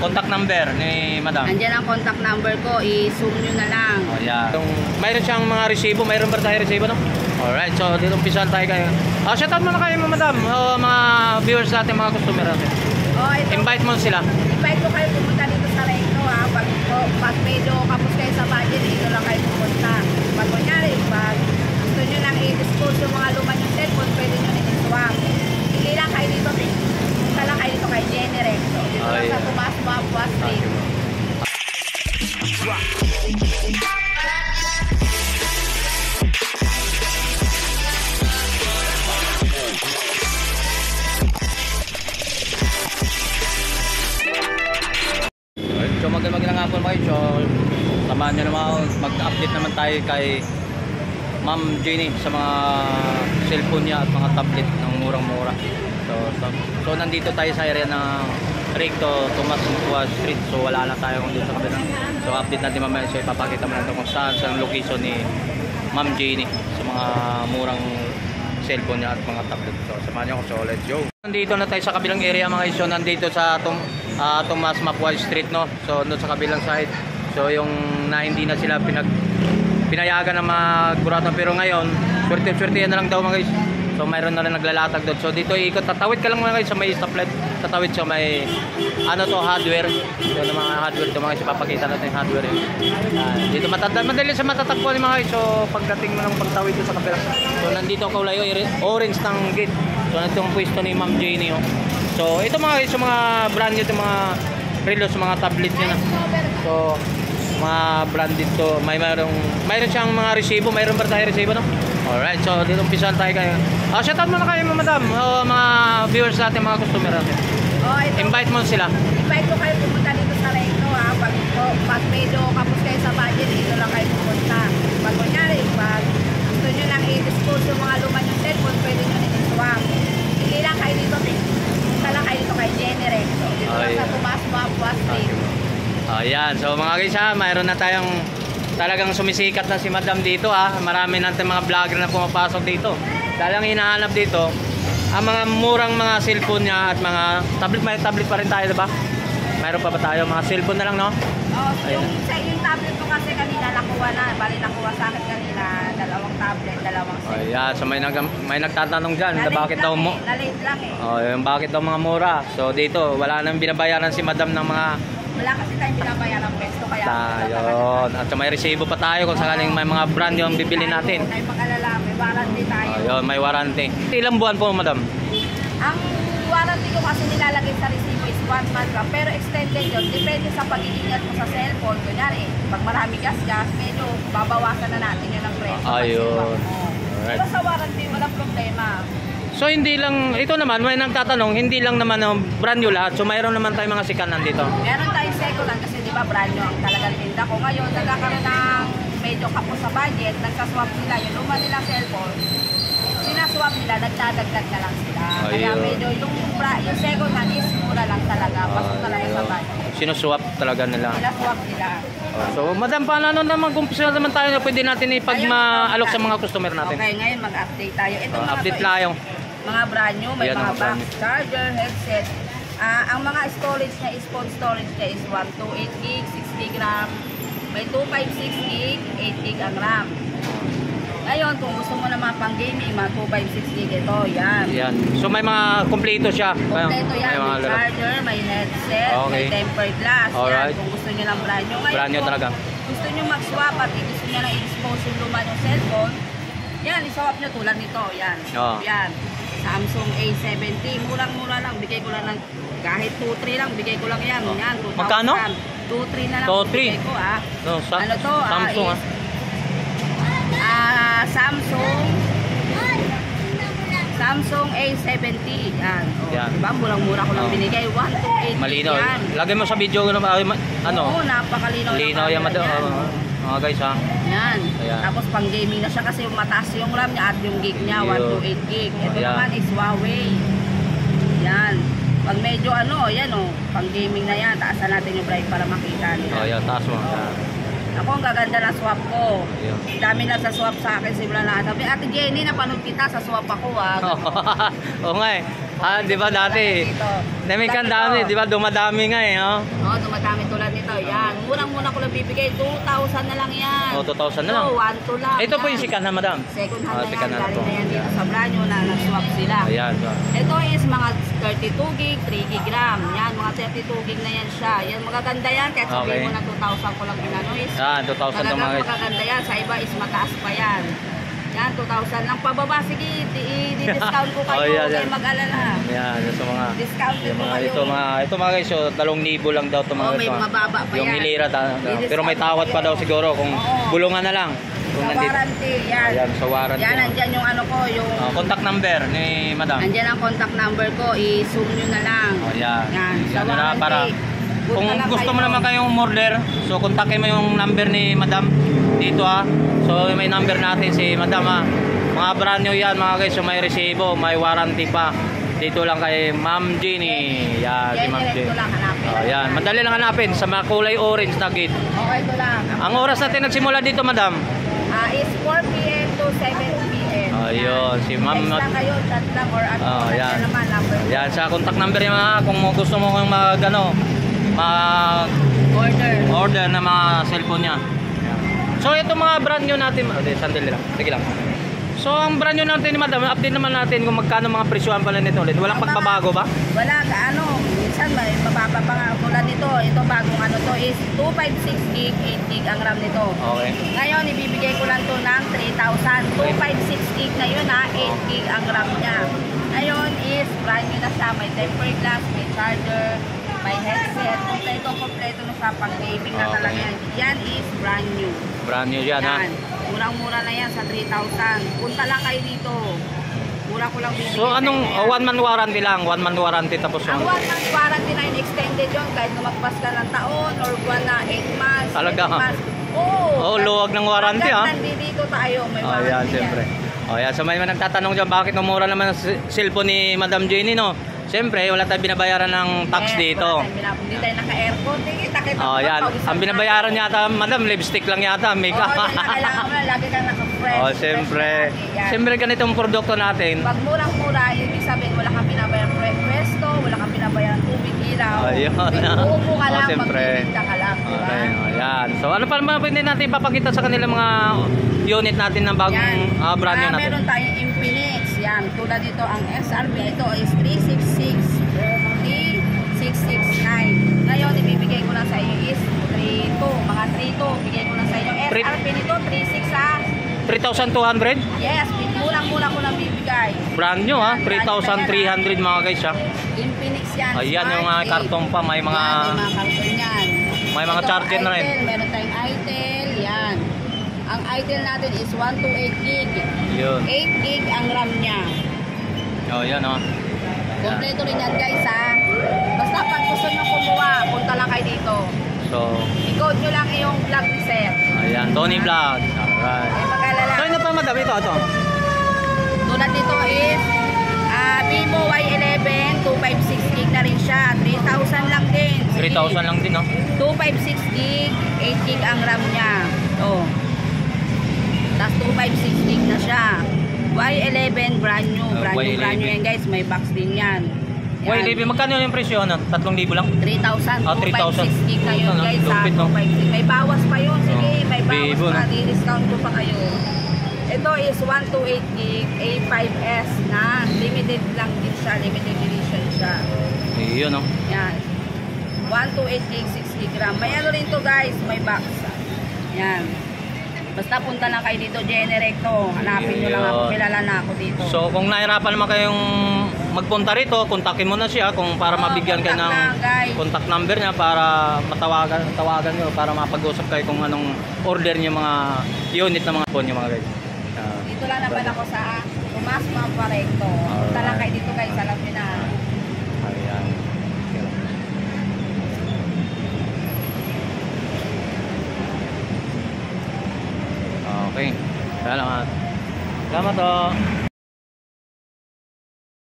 Contact number ni Madam. Andiyan ang contact number ko, i-zoom nyo na lang. Yeah. Mayroon siyang mga resibo, mayroon ba tayo resibo, no? Alright, so dito umpisan tayo kayo. Shoutout muna kayo, Madam. Mga viewers natin, mga customer natin. Invite mo sila. Invite ko kayo pumunta dito sa Recto, ha. Pag medyo kapos kayo sa budget, dito lang kayo pumunta. Pag kunyari, pag gusto nyo nang i-dispose yung mga luma yung cellphone, pwede nyo nang i-swap. Hindi lang kayo dito, punta lang kayo dito kay Jenny Recto. Dito lang sa Tomas Mapua Street. So magandang hapon mga so samahan nyo naman mag-update naman tayo kay Ma'am Jenny sa mga cellphone niya at mga tablet ng murang-mura. So nandito tayo sa area ng Recto, Tomas Mapua Street. So wala na tayo dito sa kabila. So update natin mamaya. So ipapakita mo natin kung saan sa location ni Ma'am Jenny sa mga murang cellphone niya at mga tablet. So samahan nyo ako. So let's go. Nandito na tayo sa kabilang area mga iso. Nandito sa Tomas Mapua Street, no. So doon sa kabilang side. So yung na hindi na sila pinayagan na magburatan, pero ngayon swerte na lang daw mga guys. So mayroon na rin naglalatag doon. So dito ikot, tatawid ka lang mga guys sa may stoplight. Tatawid sa may ano to, hardware. So yung mga hardware to mga guys, ipapakita natin yung hardware yun. Dito madali sa matatagpuan mga guys. So pagdating mo ng pagtawid doon sa kapila. So nandito ako layo, orange ng gate. So nandito ang pwesto ni Ma'am Jenny, oh. So ito mga guys, yung mga brand new, mga relo sa mga tablet niya na. So mga branded to, mayroon siyang mga resibo, mayroon ba tayo resibo, no? Alright, so dito umpisan tayo kayo. Shoutout muna kayo, Madam. Mga viewers natin, mga customer natin. Invite mo sila. Invite ko kayo pumunta dito sa Recto, ha. Pag medyo kapos kayo sa budget, dito lang kayo pumunta. Pag kunyari, pag gusto nyo nang i-dispose yung mga luma yung cellphone, pwede nyo nang i-swap. Hindi lang kayo dito, punta lang kayo dito kay Jenny Recto. Dito lang sa Tomas Mapua Street. Ayan, so mga guys, mayroon na tayong talagang sumisikat na si Madam dito, ha. Marami natin mga vlogger na pumapasok dito. Talagang hinahanap dito ang mga murang mga cellphone niya at mga tablet. May tablet pa rin tayo, diba? Mayroon pa ba tayo? Mga cellphone na lang, no? Yung tablet ko kasi kanina nakuha na. Bali nakuha sa akin kanina, 2 tablet, 2 cellphone. Ayan, so may nagtatanong dyan na bakit daw mo? Na-late lang yung bakit daw mga mura. So dito, wala nang binabayaran si Madam ng mga wala kasi tayong binabayaran ng pesto, kaya ayun. At may resibo pa tayo kung sakaling may mga brand yung bibili natin. Ay pag-alala, may warranty tayo. Ayun, may warranty. Ilang buwan po, Madam? Ang warranty ko kasi nilalagay sa resibo is 1 month lang, pero extended yun. Depende sa pag-iingat mo sa cellphone. Kunyari, pag marami gas, medyo babawasan na natin yun ang presyo. Ayun. Alright. Pero sa warranty, walang problema. So hindi lang, ito naman, may nagtatanong, hindi lang naman brand new lahat. So mayroon naman tayong mga sikanan dito. Meron tayong second hand kasi di ba brand new ang talagang tinda ko. Ngayon, nagkakaroon ng medyo kapos sa budget, nagsaswap sila yung luma nila cellphone. Sinaswap nila, nagdadagdag na lang sila. Kaya medyo yung second hand is mura lang talaga. Pasok talaga sa budget. Sinuswap talaga nila. Sinaswap nila. So Madam, paano naman kumpisa naman tayo na pwede natin ipag-maalok sa mga customer natin? Okay, ngayon mag-update tayo. Ito update tayo. Mga brand new, may mga box, charger, headset. Ang mga storage niya is phone storage niya is 128 gig, 60 RAM. May 256 gig, 8 gig ang RAM. Ngayon, kung gusto mo naman pang gaming, mga 256 gig ito, yan. Yan. So may mga kompleto siya. Kompleto yan, may charger, may headset, may tempered glass. Yan, kung gusto niyo lang brand new. Ngayon, brand new talaga. Gusto niyo mag-swap at gusto niyo lang i-dispose yung luma ng cellphone, yan, i-swap niyo tulad nito, yan. Yan. Samsung A70, murang-mura lang, bigay ko lang ng kahit 2-3 lang, bigay ko lang yan. Yan, 2,000. Magkano? 2-3 na lang bigay ko, ha. No, ano to? Samsung, Samsung A70. Yan. Diba? Murang-mura ko lang binigay. 128. Malinaw. Lagay mo sa video ano? Oo, napakalinaw. Linaw yan, mga guys, ha. Yan. Tapos pang gaming na siya kasi yung mataas yung RAM niya at yung gig niya, 128 gig. Ito naman is Huawei. Yan. Pag medyo yan pang gaming na yan. Taasan natin yung bright para makita nila. Yan, taas mo. Ako, ang gaganda ng swap ko. Dami na sa swap sa akin, simula na. Sabi, Ate Jenny, napanood kita sa swap ako, ha. Oo nga eh. Di ba dati? Namikan dami, di ba? Dumadami nga eh, oh. Oo, dumadami tulad nito. Yan. Murang-muna ko lang bibigay. 2,000 na lang yan. Oh, 2,000 na lang. So, 1,2 lang. Ito po yan. yung sikan na, madam. Second hand na second yan. hand Galing po. na yan dito sa brand new na nag-swap sila. Ayan. So. Ito is mga 32 gig, 3 gig RAM. Yan, mga 32 gig na yan siya. Yan, magaganda yan. Kahit sabihin mo na 2,000 ko lang pinano is. 2,000 to mga Talagang guys. magaganda yan. Sa iba is mataas pa yan. Yan, 2,000 lang pababa. Sige, i-discount ko kayo. Oh, yeah, Huwag yeah. kayong mag-alala. Ayan, sa mga Discount yung ko mga kayo. ito mga guys, so 2,000 lang daw to mga Oo, may guys, mga baba pa yung yan. hilira pero may tawad pa daw siguro kung Oo. bulungan na lang. Kung Sa nandito. warranty, yan. Ayan, sa warranty. Yan, nandyan yung ano ko, yung... Contact number ni madam. Nandyan ang contact number ko, i-zoom nyo na lang. Oh, yan. Yan, sa Yan na, warranty. para Book kung na lang gusto mo kayo. naman kayong order, so kontakin mo yung number ni madam dito ha. So may number natin si madam ha. Mga brand new yan mga guys, so may resibo, may warranty pa. Dito lang kay Ma'am Jenny. Yan, si Yan, Ma'am Jenny. direkto lang hanapin. Oh, yan. Madali lang hanapin sa mga kulay orange na gate. Okay, ito lang. Ang oras natin nagsimula dito, madam? Is 4 p.m. to 7 p.m. Ayun, si Ma'am. Text lang kayo, chat lang, or ano, Yan. naman, number. Yan, sa contact number niya mga kung gusto mo kung mag-order na mga cellphone niya. So, ito mga brand new natin. Sandali lang. Sige lang. So, ang brand new natin ni madam, update naman natin kung magkano mga presyohan pala nito ulit. Walang pagbabago ba? Wala ka, minsan may mababa pa nga. Tulad nito, ito bagong ano to is 256 gig, 8 gig ang RAM nito. Okay. Ngayon, ibibigay ko lang to ng 3,000. 256 gig na yun ha, 8 gig ang RAM niya. Ngayon is brand new na siya. May temper glass, may charger, may headset. Kompleto na siya pang gaming na Okay. talaga yan. Yan is brand new. Brand new yan, ha? Yan. Murang-mura na yan sa 3,000. Punta lang kayo dito. Mura ko lang bibigyan. So, anong one month warranty lang? 1 month warranty tapos Ang yung... 1 month warranty na yun, extended yun. Kahit lumagpas ka ng taon or buwan na 8 months. Talaga, 8 ha? months. Oo. Oh, luwag ng warranty, ha? Hanggang nandito tayo, may Oh, warranty yan, yan. siyempre. Oh, yan. So, may nagtatanong dyan, bakit mura naman ang cellphone ni Madam Jenny, no? Siyempre, wala tayong binabayaran ng tax dito. Hindi tayo naka-aircon. Kita Oh, yan. Ang binabayaran yata, madam, lipstick lang yata, makeup. Oo, yan na. Kailangan mo na lagi kang naka-fresh. Oh, siyempre. Yan. Siyempre, ganitong produkto natin. Pag murang-mura, ibig sabihin, wala kang binabayaran pwesto, wala kang binabayaran tubig, ilaw. Ayun. Uupo ka lang, Siyempre. magtitinda ka lang. Diba? Okay, oh, yan. So, ano pa naman pwede natin ipapakita sa kanila mga unit natin ng bagong brand new natin? Meron tayong Infinix. Yan. Tulad dito, ang SRP ito is 3669. Ngayon, ibibigay ko lang sa iyo is 32. Mga 32. Bigay ko lang sa iyo. SRP nito, 36 ha. 3,200? Yes, murang-mura ko lang bibigay. Brand new, ha? 3,300 mga guys, ha? Infinix yan. Ayan, yung mga Smart karton pa. May mga... Yan, may mga karton yan. May mga Ito, charger na rin. Itel, meron tayong Itel. Yan. Ang Itel natin is 128 gig. Yun. 8 gig ang RAM niya. Oh, yan, oh. Kompleto rin yan guys ha. Basta pag gusto nyo kumuha, punta lang kayo dito. So, I-code nyo lang yung vlog ni Sir. ayan. Tony Vlog. Alright. Ay mag-alala. So, ano pa, madam? Ito. Tulad nito is Vivo Y11, 256 gig na rin siya. 3,000 lang din. 3,000 lang din, no? 256 gig, 8 gig ang RAM niya. Oh. Tapos 256 gig na siya. Y11 brand new. Brand new yan guys. May box din yan. Wait, Libby, magkano yung presyo? Ano? 3,000 lang? 3,000. 3,000. 256 gig na yun Ito, no? guys. Lupit, no? 256. May bawas pa yun. Sige, Oh, may bawas Vivo, pa. no? Di-discount ko pa kayo. Ito is 128 gig A5S na limited lang din siya. Limited edition siya. Iyon, no? Yan. 128 gig, 6 gig RAM. May ano rin to guys. May box. Yan. Basta punta lang kayo dito, Generecto. Hanapin nyo lang ako, kilala na ako dito. So, kung nahirapan naman kayong magpunta rito, kontakin mo na siya kung para mabigyan kayo ng contact number niya para tawagan nyo, para mapag-usap kayo kung anong order niyo mga unit na mga phone niyo mga guys. Dito lang naman ako sa Tomas Mamparecto. Punta lang kayo dito guys, alam nyo na. Ayan. Okay. Salamat. Salamat, oh.